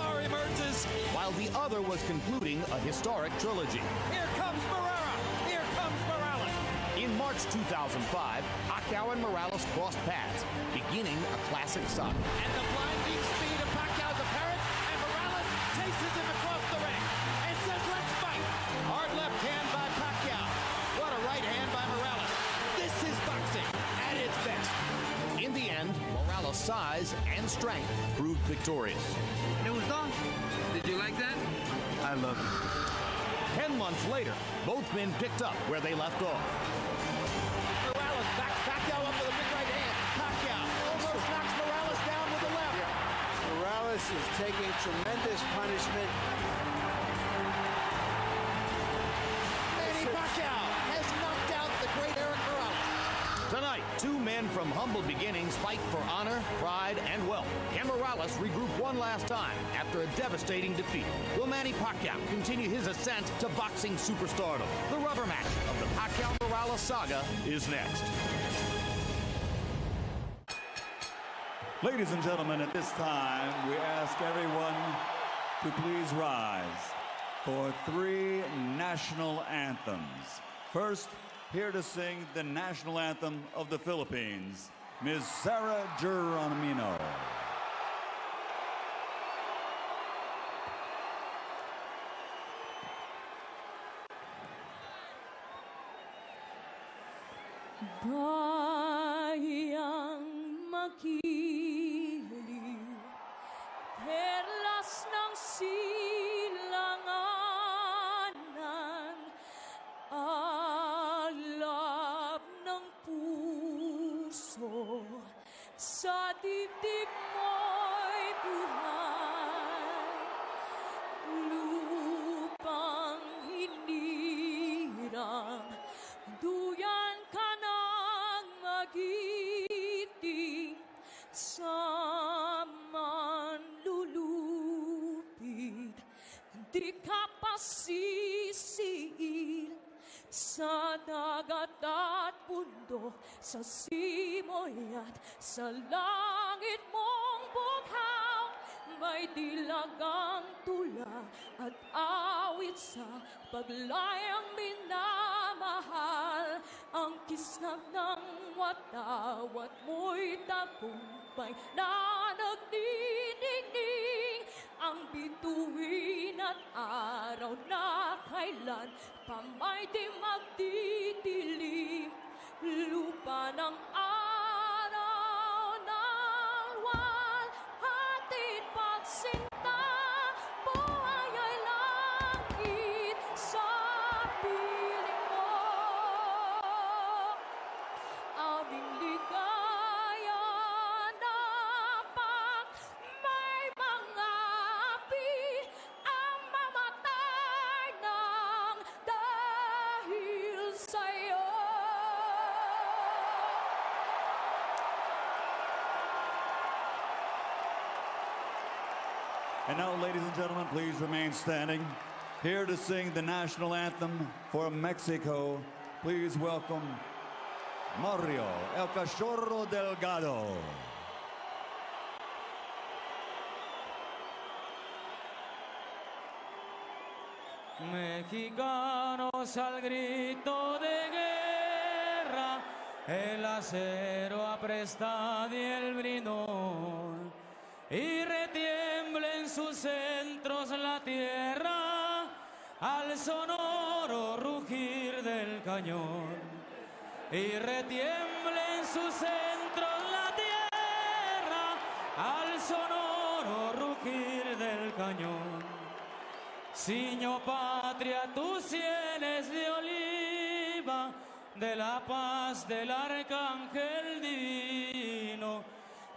star emerges. while the other was concluding a historic trilogy. Here comes Barrera. Here comes Morales. In March 2005, Pacquiao and Morales crossed paths, beginning a classic saga. And the blinding speed of Pacquiao's apparent, and Morales chases him across the ring and says, let's fight. Hard left hand by Pacquiao. What a right hand by Morales. This is boxing at its best. In the end, Morales' size and strength proved victorious. ¿Te gustó? Did you like that? I love it. 10 months later, both men picked up where they left off. Morales backs Pacquiao up with a big right hand. Pacquiao almost knocks Morales down with the left. Morales is taking tremendous punishment. Manny Pacquiao has knocked out the great Eric Morales. Tonight, two men from humble beginnings fight for honor, pride, and wealth. Can Morales regroup one last time after a devastating defeat? Will Manny Pacquiao continue his ascent to boxing superstardom? The rubber match of the Pacquiao-Morales saga is next. Ladies and gentlemen, at this time, we ask everyone to please rise for 3 national anthems. First, here to sing the national anthem of the Philippines, Ms. Sarah Geronimo. Bayang magiliw, perlas ng silanganan, alab ng puso, sa dibdib mo'y buhay, lupang hinirang, duyan ka ng magiting, sa manlulupit, di ka pasisiil, sa dagat at bundok, sa simoy at sa langit mong bughaw, may dilagang tula at awit sa paglayang minamahal, ang kisnag ng watawat mo'y tagumpay na nagdidingding, ang bituin at araw na kailan pa may di magdidilim, lupa ng araw ng walhati pagsinta, buhay ay langit sa piling mo, aming ligaya na pag may mga api ang mamatay ng dahil sa'yo. And now, ladies and gentlemen, please remain standing. Here to sing the national anthem for Mexico, please welcome Mario El Cachorro Delgado. Mexicanos al grito de guerra, el acero apresta y el brinón, y retiembla en sus centros la tierra al sonoro rugir del cañón, y retiembla en sus centros la tierra al sonoro rugir del cañón. Ciño patria, tus sienes de oliva, de la paz del arcángel divino,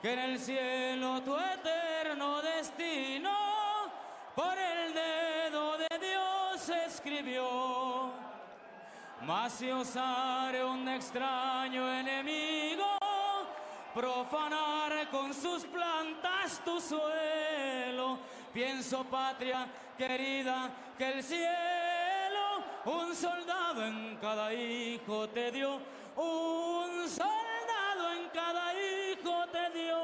que en el cielo tu eterno destino por el dedo de Dios escribió. Mas si osare un extraño enemigo profanar con sus plantas tu suelo, pienso, patria querida, que el cielo un soldado en cada hijo te dio, un soldado en cada hijo te dio.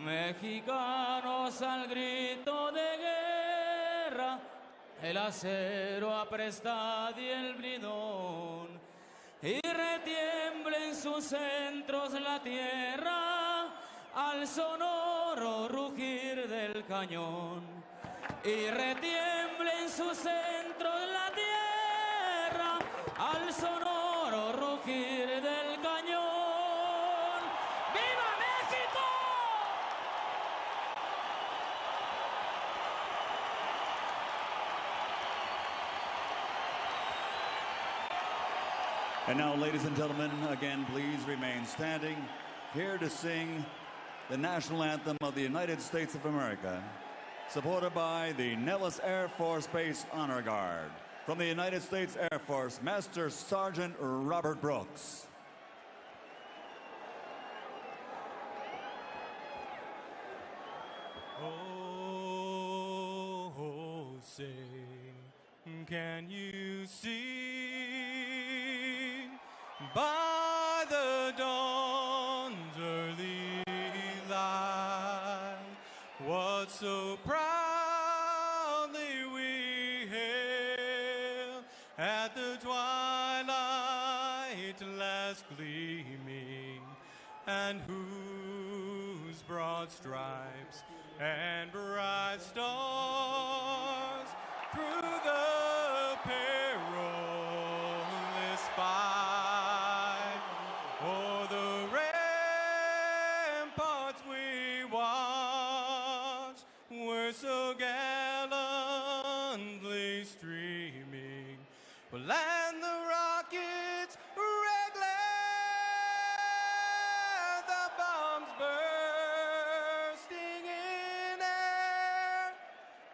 Mexicanos al grito de guerra, el acero apresta y el bridón, y retiembla en sus centros la tierra al sonoro rugir del cañón. Y retiembla en sus centros la tierra al sonoro rugir del cañón. ¡Viva México! And now, ladies and gentlemen, again, please remain standing. Here to sing the national anthem of the United States of America, supported by the Nellis Air Force Base Honor Guard. From the United States Air Force, Master Sergeant Robert Brooks. Oh, say, can you see by the dawn's early light what so proudly we hailed at the twilight last gleaming, and whose broad stripes and bright stars through the perilous fight o'er the ramparts we watched were so gallantly streaming, and the rockets red glare, the bombs bursting in air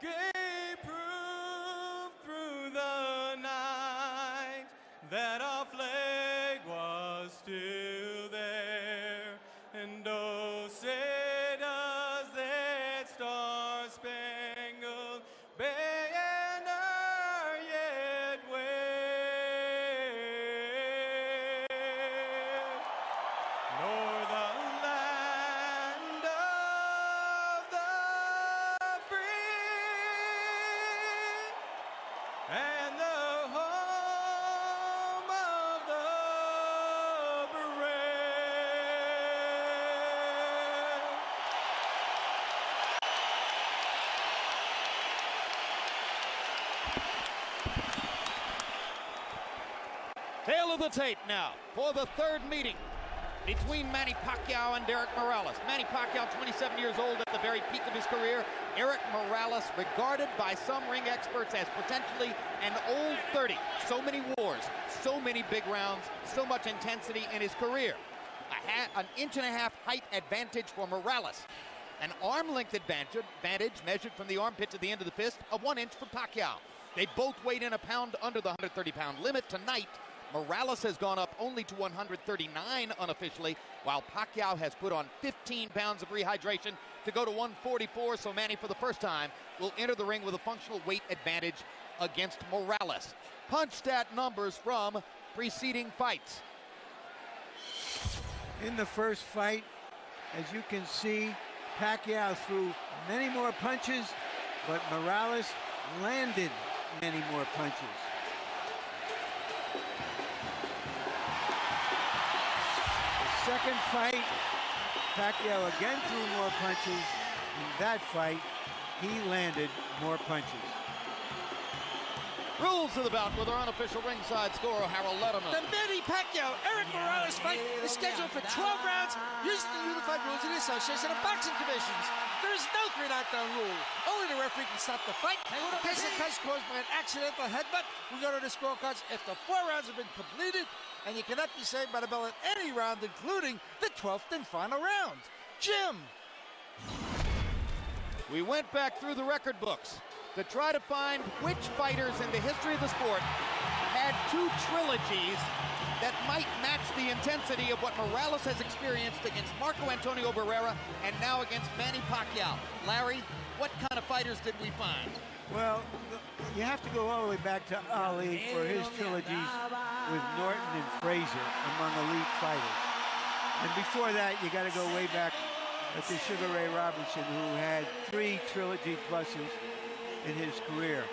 gave proof through the night that our flag was still there. And oh, say does that star-spangled banner yet wave, nor the land of the free and the home of the brave. Tail of the tape now for the third meeting between Manny Pacquiao and Derek Morales. Manny Pacquiao, 27 years old at the very peak of his career. Eric Morales, regarded by some ring experts as potentially an old 30. So many wars, so many big rounds, so much intensity in his career. An inch-and-a-half height advantage for Morales. An arm-length advantage measured from the armpit to the end of the fist of 1 inch for Pacquiao. They both weighed in a pound under the 130-pound limit tonight. Morales has gone up only to 139 unofficially, while Pacquiao has put on 15 pounds of rehydration to go to 144. So Manny, for the first time, will enter the ring with a functional weight advantage against Morales. Punch stat numbers from preceding fights. In the first fight, as you can see, Pacquiao threw many more punches, but Morales landed many more punches. The second fight, Pacquiao again threw more punches. In that fight, he landed more punches. Rules of the bout with our unofficial ringside scorer, Harold Letterman. The Manny Pacquiao-Eric Morales fight is scheduled for 12 rounds using the unified rules of the Association of Boxing Commissions. There is no 3 knockdown rule. Only the referee can stop the fight. In case of cuts caused by an accidental headbutt, we go to the scorecards after 4 rounds have been completed, and you cannot be saved by the bell at any round, including the 12th and final round. Jim. We went back through the record books to try to find which fighters in the history of the sport had 2 trilogies that might match the intensity of what Morales has experienced against Marco Antonio Barrera and now against Manny Pacquiao. Larry, what kind of fighters did we find? Well, you have to go all the way back to Ali for his trilogies with Norton and Frazier among elite fighters. And before that, you got to go way back but to Sugar Ray Robinson, who had 3 trilogy pluses in his career.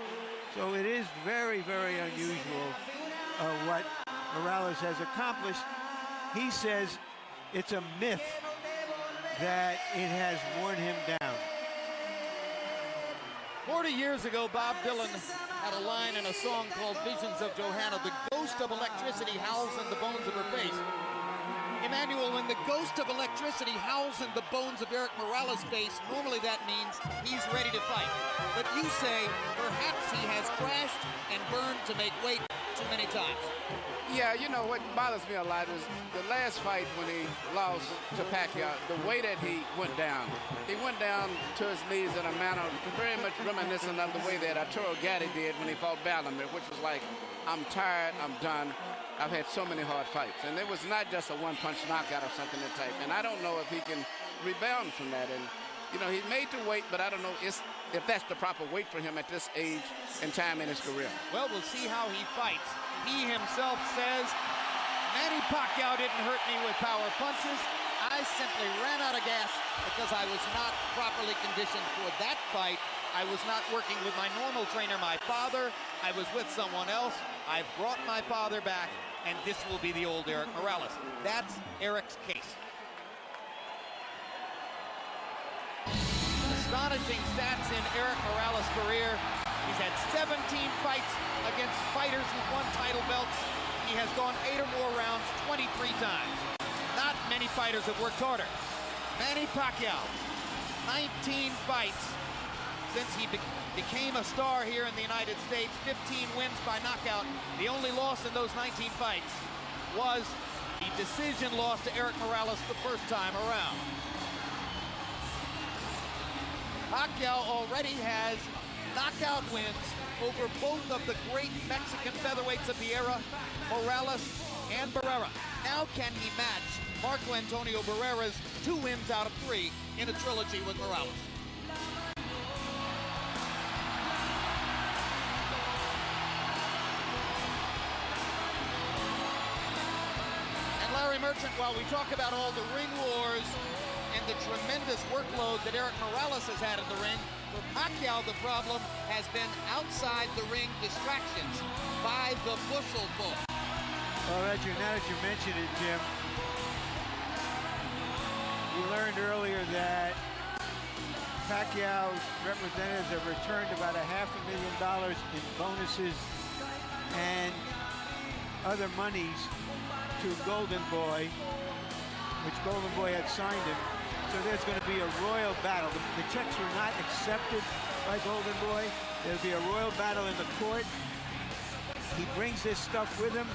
So it is very, very unusual what Morales has accomplished. He says it's a myth that it has worn him down. 40 years ago, Bob Dylan had a line in a song called Visions of Johanna. The ghost of electricity howls in the bones of her face. Emmanuel, when the ghost of electricity howls in the bones of Eric Morales' face, normally that means he's ready to fight. But you say perhaps he has crashed and burned to make weight too many times. Yeah, you know, what bothers me a lot is the last fight when he lost to Pacquiao, the way that he went down. He went down to his knees in a manner very much reminiscent of the way that Arturo Gatti did when he fought Bellamir, which was like, I'm tired, I'm done. I've had so many hard fights. And it was not just a one-punch knockout or something that type. And I don't know if he can rebound from that. And, you know, he made the weight, but I don't know if that's the proper weight for him at this age and time in his career. Well, we'll see how he fights. He himself says, Manny Pacquiao didn't hurt me with power punches. I simply ran out of gas because I was not properly conditioned for that fight. I was not working with my normal trainer, my father. I was with someone else. I've brought my father back, and this will be the old Eric Morales. That's Eric's case. Astonishing stats in Eric Morales' career. He's had 17 fights against fighters who've won title belts. He has gone 8 or more rounds 23 times. Not many fighters have worked harder. Manny Pacquiao, 19 fights since he became a star here in the United States. 15 wins by knockout. The only loss in those 19 fights was the decision loss to Eric Morales the first time around. Pacquiao already has knockout wins over both of the great Mexican featherweights of the era, Morales and Barrera. Now can he match Marco Antonio Barrera's 2 wins out of 3 in a trilogy with Morales? And Larry Merchant, while we talk about all the ring wars and the tremendous workload that Eric Morales has had in the ring, for Pacquiao, the problem has been outside the ring distractions by the bushel book. Well, now that you mentioned it, Jim, we learned earlier that Pacquiao's representatives have returned about $500,000 in bonuses and other monies to Golden Boy, which Golden Boy had signed him. So there's going to be a royal battle. The checks were not accepted by Golden Boy. There'll be a royal battle in the court. He brings this stuff with him,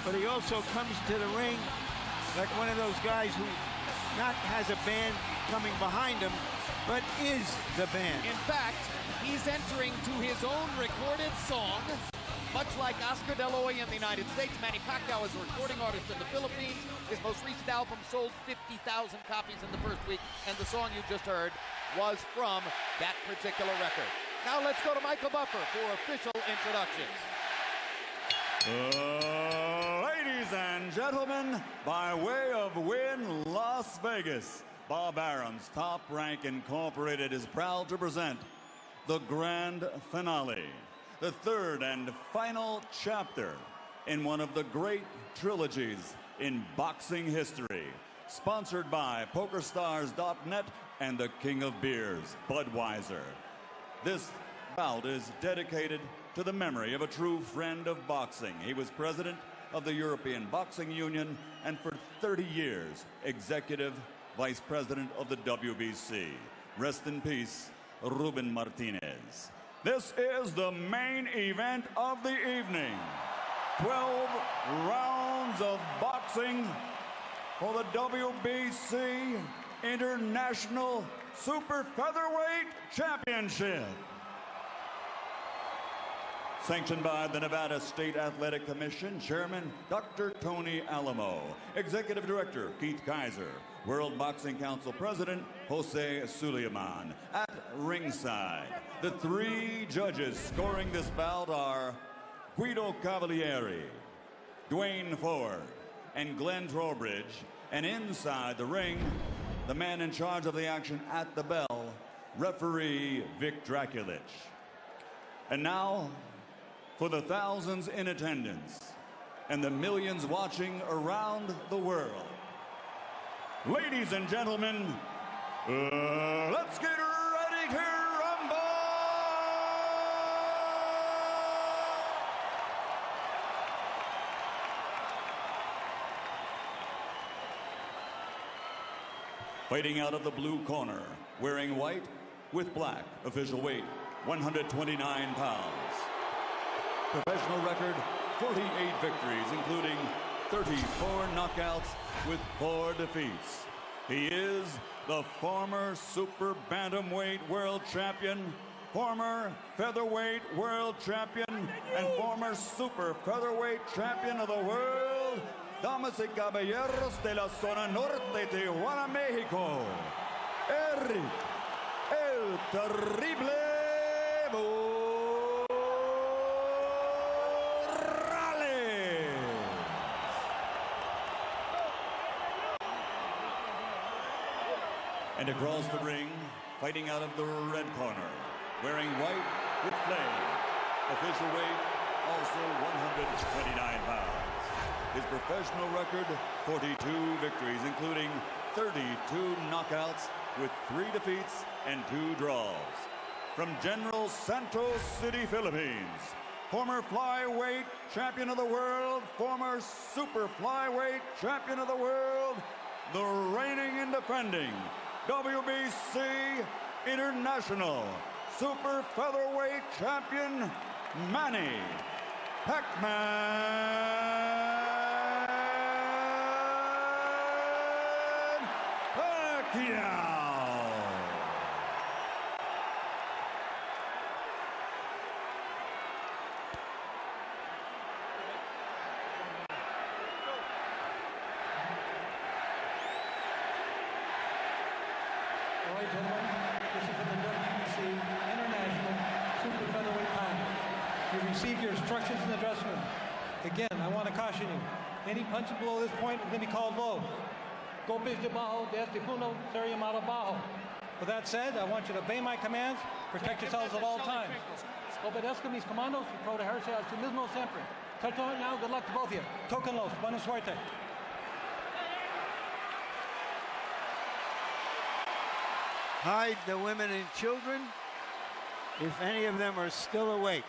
but he also comes to the ring like one of those guys who not has a band coming behind him, but is the band. In fact, he's entering to his own recorded song. Much like Oscar De La Hoya in the United States, Manny Pacquiao is a recording artist in the Philippines. His most recent album sold 50,000 copies in the first week, and the song you just heard was from that particular record. Now let's go to Michael Buffer for official introductions. Ladies and gentlemen, by way of Wynn, Las Vegas, Bob Arum's Top Rank Incorporated is proud to present the grand finale, the third and final chapter in one of the great trilogies in boxing history, sponsored by PokerStars.net and the King of Beers, Budweiser. This bout is dedicated to the memory of a true friend of boxing. He was president of the European Boxing Union and for 30 years, executive vice president of the WBC. Rest in peace, Ruben Martinez. This is the main event of the evening. 12 rounds of boxing for the WBC International Super Featherweight Championship. Sanctioned by the Nevada State Athletic Commission, Chairman Dr. Tony Alamo, Executive Director Keith Kaiser, World Boxing Council President Jose Suleiman. At ringside, the 3 judges scoring this bout are Guido Cavalieri, Dwayne Ford, and Glenn Trowbridge. And inside the ring, the man in charge of the action at the bell, referee Vic Draculich. And now, for the thousands in attendance and the millions watching around the world, ladies and gentlemen, let's get ready to rumble! Fighting out of the blue corner, wearing white with black, official weight 129 pounds. Professional record 48 victories, including 34 knockouts with 4 defeats. He is the former super bantamweight world champion, former featherweight world champion, and former super featherweight champion of the world, damas y caballeros de la zona norte, Tijuana, Mexico, Eric El Terrible Morales. And across the ring, fighting out of the red corner, wearing white with flame, official weight also 129 pounds. His professional record, 42 victories, including 32 knockouts with 3 defeats and 2 draws. From General Santos City, Philippines, former flyweight champion of the world, former super flyweight champion of the world, the reigning and defending WBC International super featherweight champion, Manny Pacquiao. All right, gentlemen, this is for the WBC International Super Featherweight Title. You received your instructions in the dressing room. Again, I want to caution you. Any punches below this point are going to be called low. Golpes de bajo, de este punto, ser llamado bajo. With that said, I want you to obey my commands, protect yourselves at all times. Obedezca mis comandos y protegerse a sí mismo siempre. Touch on it now, good luck to both of you. Tóquenlos, buena suerte. Hide the women and children, if any of them are still awake.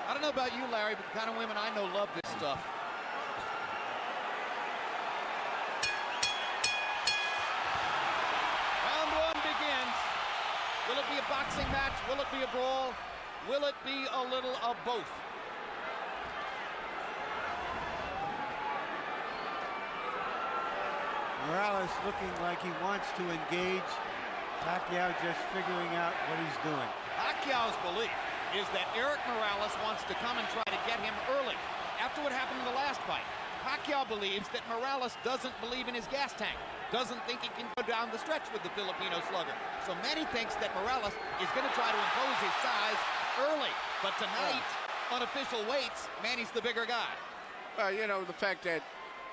I don't know about you, Larry, but the kind of women I know love this stuff. Round 1 begins. Will it be a boxing match? Will it be a brawl? Will it be a little of both? Morales looking like he wants to engage. Pacquiao just figuring out what he's doing. Pacquiao's belief is that Eric Morales wants to come and try to get him early. After what happened in the last fight, Pacquiao believes that Morales doesn't believe in his gas tank, doesn't think he can go down the stretch with the Filipino slugger. So Manny thinks that Morales is going to try to impose his size early. But tonight, unofficial weights, Manny's the bigger guy. Well, you know, the fact that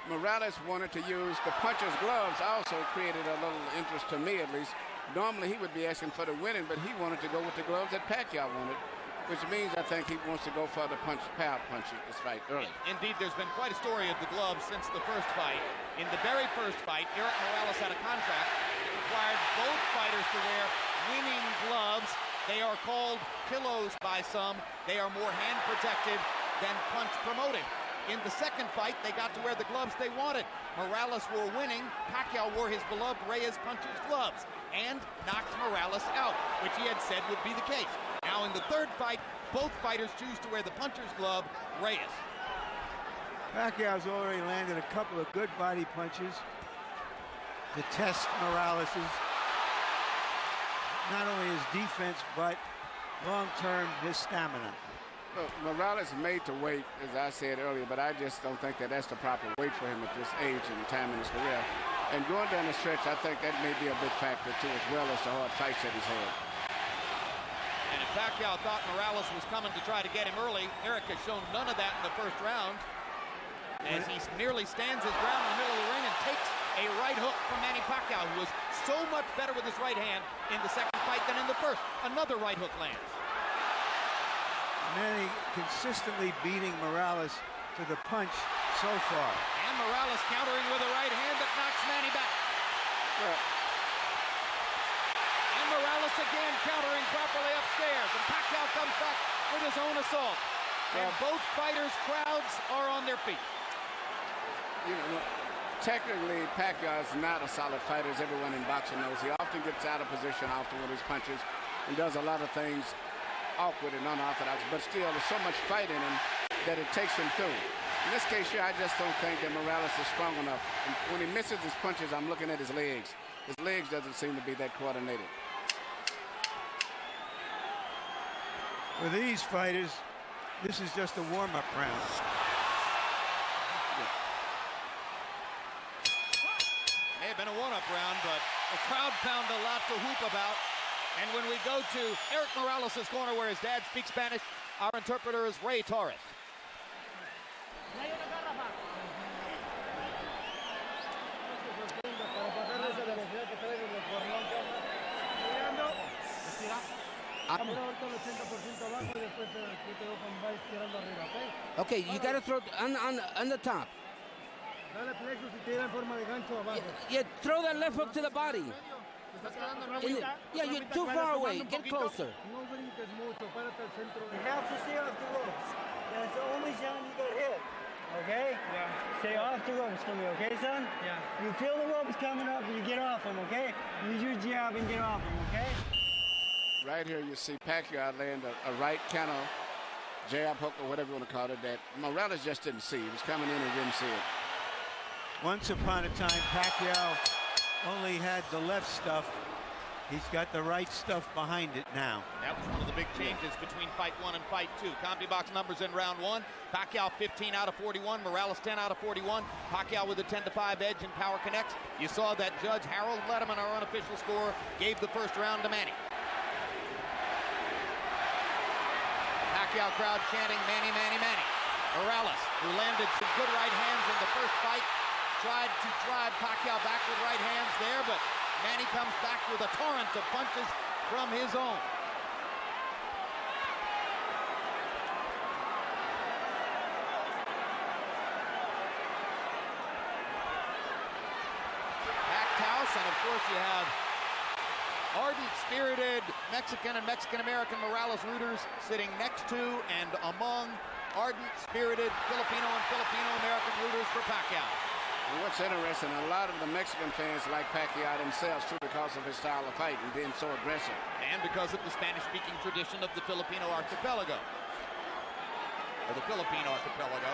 Morales wanted to use the puncher's gloves also created a little interest to me, at least. Normally, he would be asking for the winning, but he wanted to go with the gloves that Pacquiao wanted, which means I think he wants to go for the power punch in this fight early. Indeed, there's been quite a story of the gloves since the first fight. In the very first fight, Eric Morales had a contract that required both fighters to wear winning gloves. They are called pillows by some. They are more hand protective than punch promoting. In the second fight, they got to wear the gloves they wanted. Morales wore winning. Pacquiao wore his beloved Reyes puncher's gloves and knocked Morales out, which he had said would be the case. Now in the third fight, both fighters choose to wear the puncher's glove, Reyes. Pacquiao's already landed a couple of good body punches to test Morales's, not only his defense, but long-term his stamina. Look, Morales is made to wait, as I said earlier, but I just don't think that that's the proper weight for him at this age and time in his career. And going down the stretch, I think that may be a big factor, too, as well as the hard fights that he's had. And if Pacquiao thought Morales was coming to try to get him early, Eric has shown none of that in the first round. as he nearly stands his ground in the middle of the ring and takes a right hook from Manny Pacquiao, who was so much better with his right hand in the second fight than in the first. Another right hook lands. Manny consistently beating Morales to the punch so far. And Morales countering with a right hand that knocks Manny back. And Morales again countering properly upstairs. And Pacquiao comes back with his own assault. And both fighters' crowds are on their feet. You know, technically, Pacquiao is not a solid fighter, as everyone in boxing knows. He often gets out of position often with his punches and does a lot of things awkward and unorthodox, but still there's so much fight in him that it takes him through. In this case here, I just don't think that Morales is strong enough. And when he misses his punches, I'm looking at his legs. His legs doesn't seem to be that coordinated. For these fighters, this is just a warm-up round. May have been a one-up round, but the crowd found a lot to whoop about. And when we go to Eric Morales' corner where his dad speaks Spanish, our interpreter is Ray Torres. Okay, you got to throw on the top. Yeah, throw that left hook to the body. Yeah, you're too far away. Get closer. You have to stay off the ropes. That's the only shot you can hit. Okay? Yeah. Stay off the ropes for me, okay, son? Yeah. You feel the ropes coming up, you get off them, okay? Use your jab and get off them, okay? Right here, you see Pacquiao land a right kind of jab hook or whatever you want to call it that Morales just didn't see. He was coming in and didn't see it. Once upon a time, Pacquiao only had the left stuff. He's got the right stuff behind it now. That was one of the big changes between fight one and fight two. CompuBox numbers in round one. Pacquiao 15 out of 41. Morales 10 out of 41. Pacquiao with a 10-5 edge in Power Connects. You saw that Judge Harold Letterman, our unofficial score, gave the first round to Manny. Pacquiao crowd chanting Manny, Manny, Manny. Morales, who landed some good right hands in the first fight, tried to drive Pacquiao back with right hands there, but Manny comes back with a torrent of punches from his own. Packed house, and of course you have ardent, spirited Mexican and Mexican-American Morales rooters sitting next to and among ardent, spirited Filipino and Filipino-American rooters for Pacquiao. And what's interesting, a lot of the Mexican fans like Pacquiao themselves too because of his style of fight and being so aggressive. And because of the Spanish-speaking tradition of the Filipino archipelago. Or the Philippine archipelago.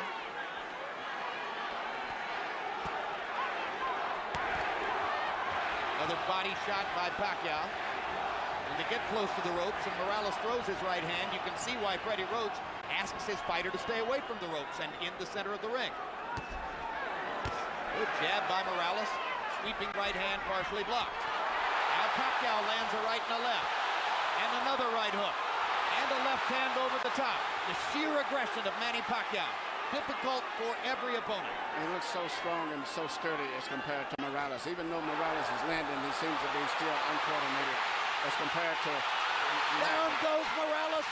Another body shot by Pacquiao. And they get close to the ropes and Morales throws his right hand. You can see why Freddie Roach asks his fighter to stay away from the ropes and in the center of the ring. Good jab by Morales. Sweeping right hand partially blocked. Now Pacquiao lands a right and a left. And another right hook. And a left hand over the top. The sheer aggression of Manny Pacquiao. Difficult for every opponent. He looks so strong and so sturdy as compared to Morales. Even though Morales is landing, he seems to be still uncoordinated as compared to... Down goes Morales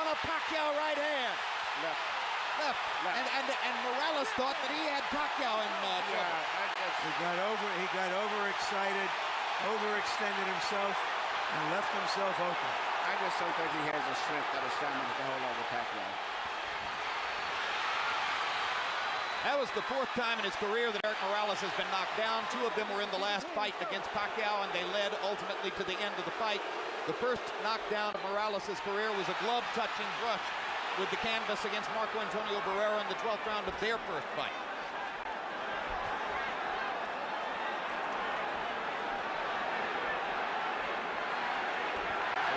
on a Pacquiao right hand. Left. And Morales thought that he had Pacquiao in trouble. He got overexcited, overextended himself, and left himself open. I just don't think he has the strength or the stamina to hold over Pacquiao. That was the fourth time in his career that Eric Morales has been knocked down. Two of them were in the last fight against Pacquiao, and they led ultimately to the end of the fight. The first knockdown of Morales' career was a glove-touching brush with the canvas against Marco Antonio Barrera in the 12th round of their first fight.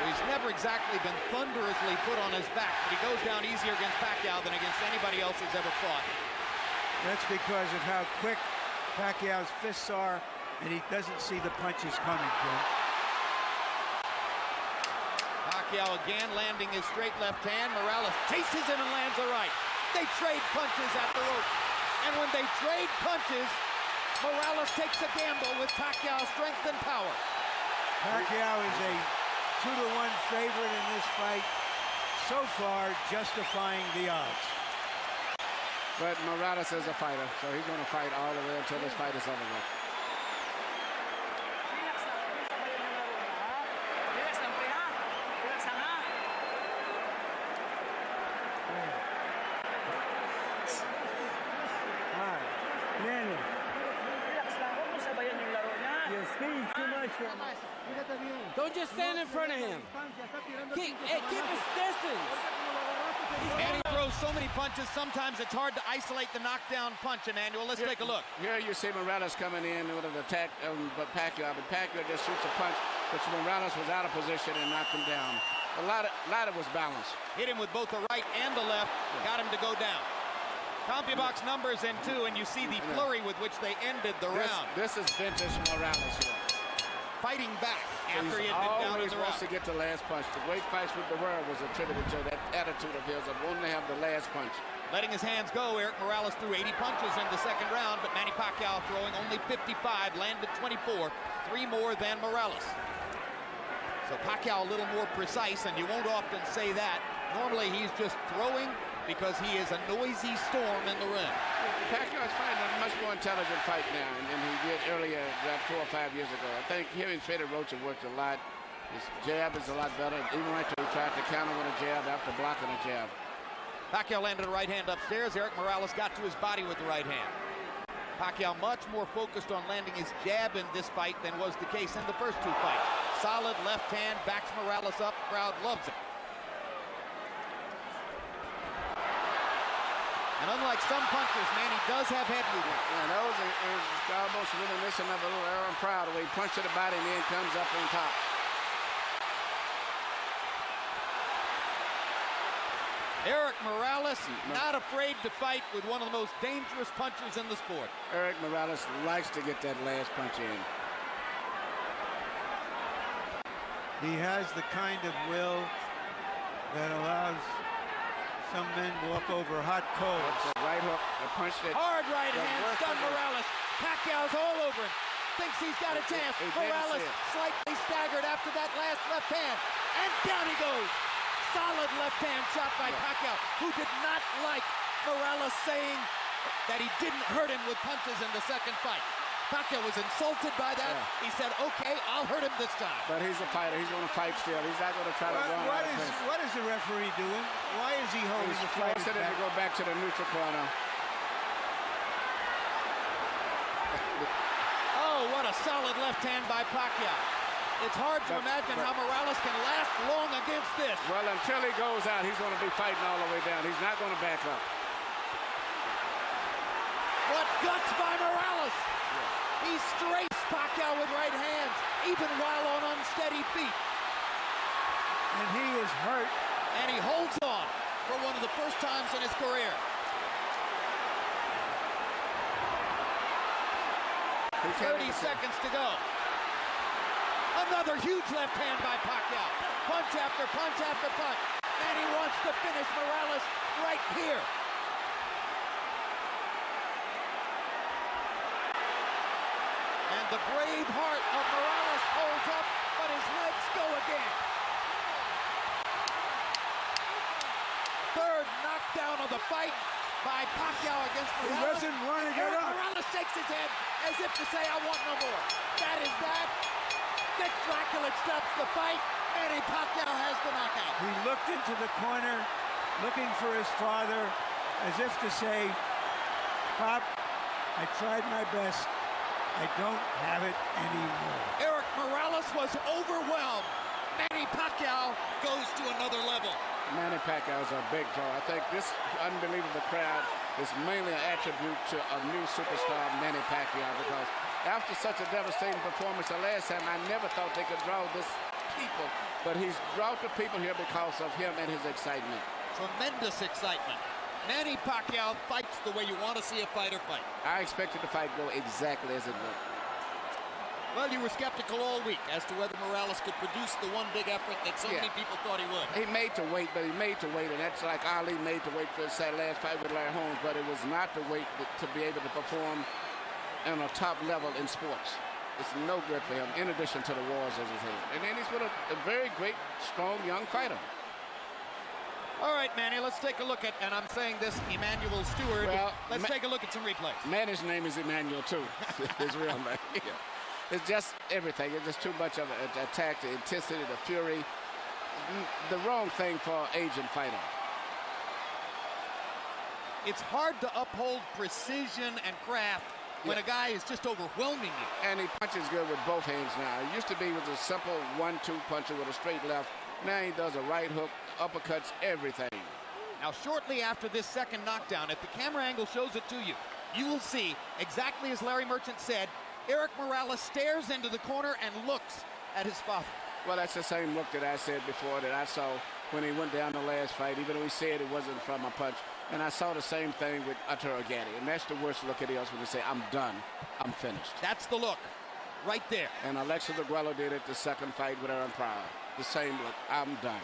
He's never exactly been thunderously put on his back, but he goes down easier against Pacquiao than against anybody else he's ever fought. That's because of how quick Pacquiao's fists are, and he doesn't see the punches coming, Jim. Pacquiao again landing his straight left hand. Morales chases him and lands a right. They trade punches at the rope. And when they trade punches, Morales takes a gamble with Pacquiao's strength and power. Pacquiao is a 2-to-1 favorite in this fight, so far justifying the odds. But Morales is a fighter, so he's going to fight all the way until this fight is over with. Manny. You're speeding too much for him. Don't just stand in front of him. Keep his distance. And he throws so many punches, sometimes it's hard to isolate the knockdown punch, Emmanuel. Let's take a look. Here you see Morales coming in with an attack but Pacquiao just shoots a punch, which Morales was out of position and knocked him down. A lot of was balanced. Hit him with both the right and the left, got him to go down. CompuBox numbers in 2, and you see the flurry with which they ended the round. This is vintage Morales here. Fighting back after he He's had been down in always the wants round. to get the last punch. The great fights with the world was attributed to that attitude of his of wanting to have the last punch. Letting his hands go, Eric Morales threw 80 punches in the second round, but Manny Pacquiao throwing only 55, landed 24, 3 more than Morales. So Pacquiao a little more precise, and you won't often say that. Normally he's just throwing because he is a noisy storm in the ring. Pacquiao is fighting a much more intelligent fight now than he did earlier, about 4 or 5 years ago. I think hearing Fedor Rocha worked a lot. His jab is a lot better. Even right there, he tried to counter with a jab after blocking a jab. Pacquiao landed a right hand upstairs. Eric Morales got to his body with the right hand. Pacquiao much more focused on landing his jab in this fight than was the case in the first 2 fights. Solid left hand, backs Morales up. Crowd loves it. And unlike some punchers, Manny does have head movement. Yeah, that was almost reminiscent of a little Aaron Proud, where he punched to the body and then comes up on top. Eric Morales, not afraid to fight with one of the most dangerous punchers in the sport. Eric Morales likes to get that last punch in. He has the kind of will that allows some men walk over hot coals. The right hook, the punch that... Hard right hand, stunned Morales. Pacquiao's all over him. Thinks he's got a chance. Morales slightly staggered after that last left hand. And down he goes. Solid left hand shot by Pacquiao, who did not like Morales saying that he didn't hurt him with punches in the second fight. Pacquiao was insulted by that. Yeah. He said, okay, I'll hurt him this time. But he's a fighter. He's going to fight still. He's not going to try to run out of pace. What is the referee doing? Why is he holding the fight? He's forcing him to go back to the neutral corner. Oh, what a solid left hand by Pacquiao. It's hard to imagine how Morales can last long against this. Well, until he goes out, he's going to be fighting all the way down. He's not going to back up. What guts by Morales! He strafes Pacquiao with right hands, even while on unsteady feet. And he is hurt. And he holds on for one of the first times in his career. 30 seconds to go. Another huge left hand by Pacquiao. Punch after punch after punch. And he wants to finish Morales right here. And the brave heart of Morales holds up, but his legs go again. Third knockdown of the fight by Pacquiao against Morales. He doesn't want to get up. Morales shakes his head as if to say, I want no more. That is that. Dick Dracula stops the fight. Manny Pacquiao has the knockout. He looked into the corner, looking for his father, as if to say, Pop, I tried my best. I don't have it anymore. Eric Morales was overwhelmed. Manny Pacquiao goes to another level. Manny Pacquiao is a big draw. I think this unbelievable crowd is mainly an attribute to a new superstar, Manny Pacquiao, because after such a devastating performance the last time, I never thought they could draw this people, but he's brought the people here because of him and his excitement. Tremendous excitement. Manny Pacquiao fights the way you want to see a fighter fight. I expected the fight to go exactly as it went. Well, you were skeptical all week as to whether Morales could produce the one big effort that so many people thought he would. He made to wait, but he made to wait, and that's like Ali made to wait for his last fight with Larry Holmes, but it was not to wait to be able to perform on a top level in sports. It's no good for him, in addition to the wars as his head. And then he's with a very great, strong, young fighter. All right, Manny, let's take a look at, and I'm saying this, Emmanuel Stewart. Well, let's take a look at some replays. Manny's name is Emmanuel, too. His real name. Yeah. It's just everything. It's just too much of an attack, the intensity, the fury. The wrong thing for an aging fighter. It's hard to uphold precision and craft when a guy is just overwhelming you. And he punches good with both hands now. It used to be with a simple 1-2 puncher with a straight left. Now he does a right hook, uppercuts, everything. Now, shortly after this second knockdown, if the camera angle shows it to you, you will see, exactly as Larry Merchant said, Eric Morales stares into the corner and looks at his father. Well, that's the same look that I said before that I saw when he went down the last fight, even though he said it wasn't from a punch. And I saw the same thing with Arturo Gatti. And that's the worst look at else when they say, I'm done, I'm finished. That's the look, right there. And Alexis Aguero did it the second fight with Aaron Pryor. The same look, I'm done.